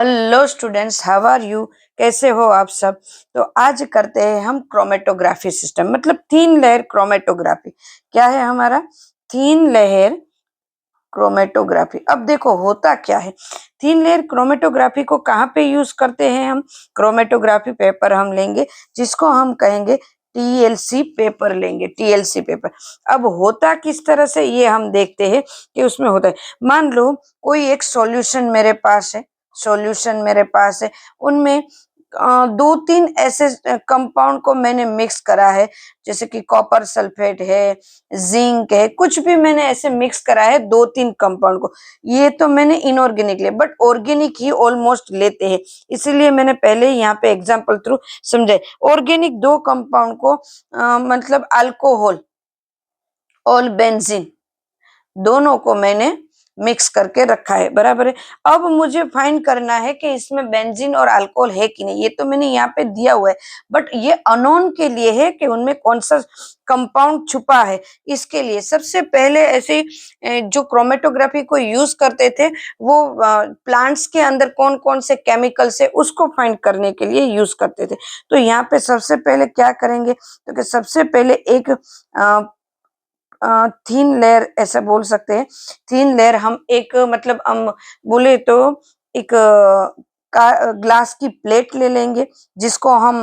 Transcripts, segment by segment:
Hello students, how are you? कैसे हो आप सब? तो आज करते हैं हम क्रोमेटोग्राफी सिस्टम, मतलब तीन लेयर क्रोमेटोग्राफी। क्या है हमारा? तीन लेयर क्रोमेटोग्राफी। अब देखो होता क्या है। तीन लेयर क्रोमेटोग्राफी को कहाँ पे यूज करते हैं हम? क्रोमेटोग्राफी पेपर हम लेंगे जिसको हम कहेंगे टीएलसी पेपर लेंगे, टीएलसी पेपर। अब होता किस तरह से ये हम देखते हैं कि उसमें होता है। मान लो कोई एक सॉल्यूशन मेरे पास है, सॉल्यूशन मेरे पास है, उनमें दो तीन ऐसे कंपाउंड को मैंने मिक्स करा है, जैसे कि कॉपर सल्फेट है, जिंक है, कुछ भी मैंने ऐसे मिक्स करा है दो तीन कंपाउंड को। ये तो मैंने इनऑर्गेनिक ले, बट ऑर्गेनिक ही ऑलमोस्ट लेते हैं, इसीलिए मैंने पहले यहाँ पे एग्जांपल थ्रू समझाए। ऑर्गेनिक दो कंपाउंड को मतलब अल्कोहल और बेंजीन, दोनों को मैंने मिक्स करके रखा है, बराबर है। अब मुझे फाइंड करना है कि इसमें बेंजीन और अल्कोहल है कि नहीं। ये तो मैंने यहाँ पे दिया हुआ है, बट ये अननोन के लिए है कि उनमें कौन सा कंपाउंड छुपा है। इसके लिए सबसे पहले ऐसे जो क्रोमेटोग्राफी को यूज करते थे, वो प्लांट्स के अंदर कौन कौन से केमिकल्स है उसको फाइंड करने के लिए यूज करते थे। तो यहाँ पे सबसे पहले क्या करेंगे, तो कि सबसे पहले एक थीन लेयर ऐसा बोल सकते हैं। थीन लेयर हम एक मतलब हम बोले तो एक ग्लास की प्लेट ले लेंगे, जिसको हम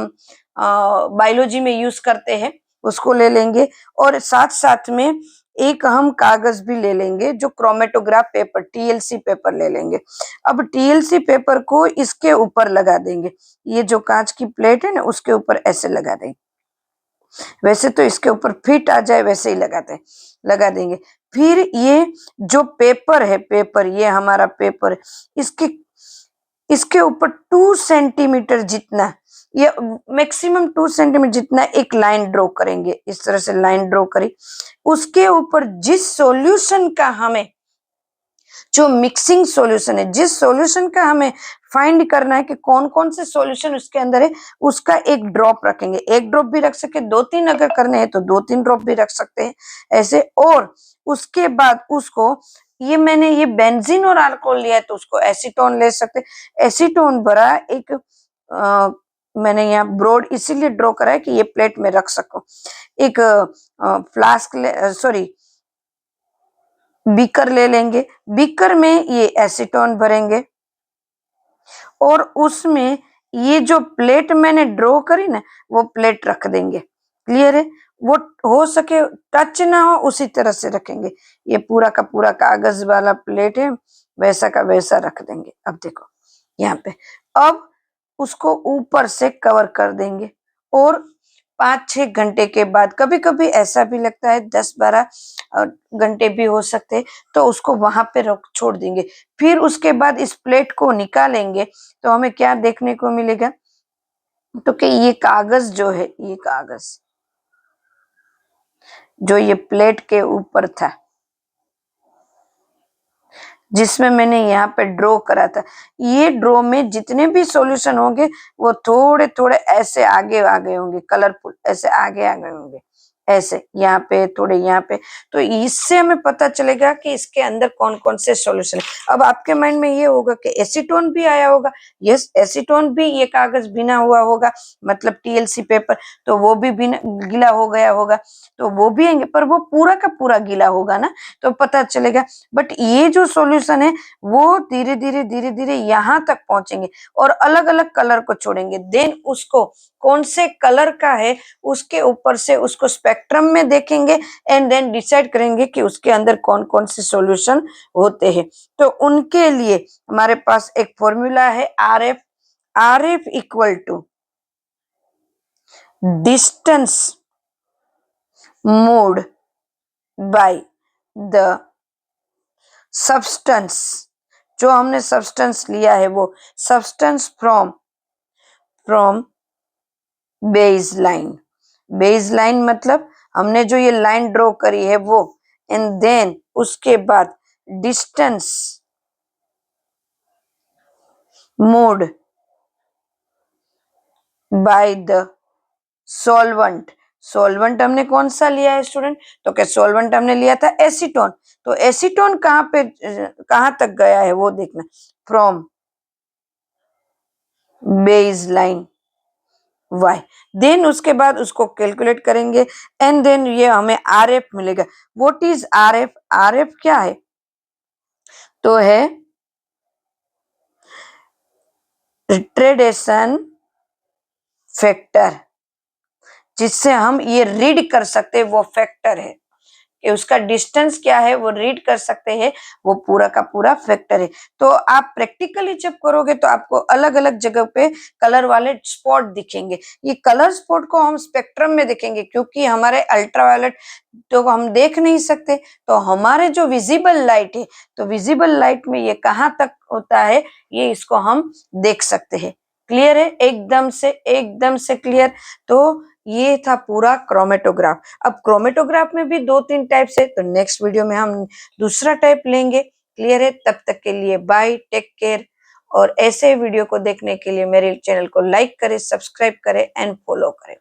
बायोलॉजी में यूज करते हैं, उसको ले लेंगे। और साथ साथ में एक हम कागज भी ले लेंगे, जो क्रोमेटोग्राफ पेपर, टीएलसी पेपर ले लेंगे। अब टीएलसी पेपर को इसके ऊपर लगा देंगे, ये जो कांच की प्लेट है ना उसके ऊपर ऐसे लगा देंगे। वैसे तो इसके ऊपर फिट आ जाए वैसे ही लगा देंगे। फिर ये जो पेपर है, पेपर, ये हमारा पेपर, इसके इसके ऊपर 2 सेंटीमीटर जितना, ये मैक्सिमम 2 सेंटीमीटर जितना एक लाइन ड्रॉ करेंगे। इस तरह से लाइन ड्रॉ करी, उसके ऊपर जिस सॉल्यूशन का हमें, जो मिक्सिंग सॉल्यूशन है, जिस सॉल्यूशन का हमें फाइंड करना है कि कौन कौन से सॉल्यूशन उसके अंदर है, उसका एक ड्रॉप रखेंगे। एक ड्रॉप भी रख सके, दो तीन अगर करने हैं तो दो तीन ड्रॉप भी रख सकते हैं ऐसे। और उसके बाद उसको, ये मैंने ये बेंजीन और अल्कोहल लिया है तो उसको एसीटोन ले सकते। एसीटोन भरा एक मैंने यहाँ ब्रॉड इसीलिए ड्रॉ करा है कि ये प्लेट में रख सको। एक फ्लास्क, सॉरी, बीकर ले लेंगे। बीकर में ये एसीटोन भरेंगे और उसमें ये जो प्लेट मैंने ड्रॉ करी ना, वो प्लेट रख देंगे। क्लियर है? वो हो सके टच ना हो उसी तरह से रखेंगे। ये पूरा का पूरा कागज वाला प्लेट है, वैसा का वैसा रख देंगे। अब देखो यहाँ पे, अब उसको ऊपर से कवर कर देंगे। और 5-6 घंटे के बाद, कभी कभी ऐसा भी लगता है 10-12 घंटे भी हो सकते हैं, तो उसको वहां पे रोक छोड़ देंगे। फिर उसके बाद इस प्लेट को निकालेंगे तो हमें क्या देखने को मिलेगा, तो कि ये कागज जो है, ये कागज जो ये प्लेट के ऊपर था, जिसमें मैंने यहाँ पे ड्रॉ करा था, ये ड्रॉ में जितने भी सॉल्यूशन होंगे वो थोड़े थोड़े ऐसे आगे आगे होंगे, कलरफुल ऐसे आगे आगे होंगे, ऐसे यहाँ पे थोड़े यहाँ पे। तो इससे हमें पता चलेगा कि इसके अंदर कौन कौन से सॉल्यूशन है। अब आपके माइंड में ये होगा कि एसीटोन भी आया होगा। यस, एसीटोन भी, ये कागज भीना हुआ होगा, मतलब टीएलसी पेपर, तो वो भी भीना गीला हो गया होगा, तो वो भी आएंगे, पर वो पूरा का पूरा गीला होगा ना, तो पता चलेगा। बट ये जो सॉल्यूशन है वो धीरे धीरे यहाँ तक पहुंचेंगे और अलग अलग कलर को छोड़ेंगे। देन उसको कौन से कलर का है उसके ऊपर से उसको स्पेक्ट्रम में देखेंगे एंड देन डिसाइड करेंगे कि उसके अंदर कौन कौन से सॉल्यूशन होते हैं। तो उनके लिए हमारे पास एक फॉर्मूला है RF. RF equal to distance moved by the substance. जो हमने सब्सटेंस लिया है वो substance from base line. Base line मतलब हमने जो ये लाइन ड्रॉ करी है वो, एंड देन उसके बाद distance moved by the solvent. Solvent हमने कौन सा लिया है स्टूडेंट, तो क्या सॉल्वेंट हमने लिया था एसीटोन। तो एसीटोन कहाँ तक गया है वो देखना, from base line y। Then उसके बाद उसको कैलकुलेट करेंगे एंड देन ये हमें आर एफ मिलेगा। What is R F? R F क्या है? तो है रिट्रेडेशन फैक्टर, जिससे हम ये रीड कर सकते हैं, वो फैक्टर है कि उसका डिस्टेंस क्या है वो रीड कर सकते हैं, वो पूरा का पूरा फैक्टर है। तो आप प्रैक्टिकली जब करोगे तो आपको अलग अलग जगह पे कलर वाले स्पॉट दिखेंगे। ये कलर स्पॉट को हम स्पेक्ट्रम में देखेंगे क्योंकि हमारे अल्ट्रावायलेट तो हम देख नहीं सकते। तो हमारे जो विजिबल लाइट है, तो विजिबल लाइट में ये कहाँ तक होता है, ये इसको हम देख सकते हैं। क्लियर है? एकदम से क्लियर। तो ये था पूरा क्रोमेटोग्राफ। अब क्रोमेटोग्राफ में भी 2-3 टाइप्स है, तो नेक्स्ट वीडियो में हम दूसरा टाइप लेंगे। क्लियर है? तब तक के लिए बाय, टेक केयर। और ऐसे वीडियो को देखने के लिए मेरे चैनल को लाइक करें, सब्सक्राइब करें एंड फॉलो करें।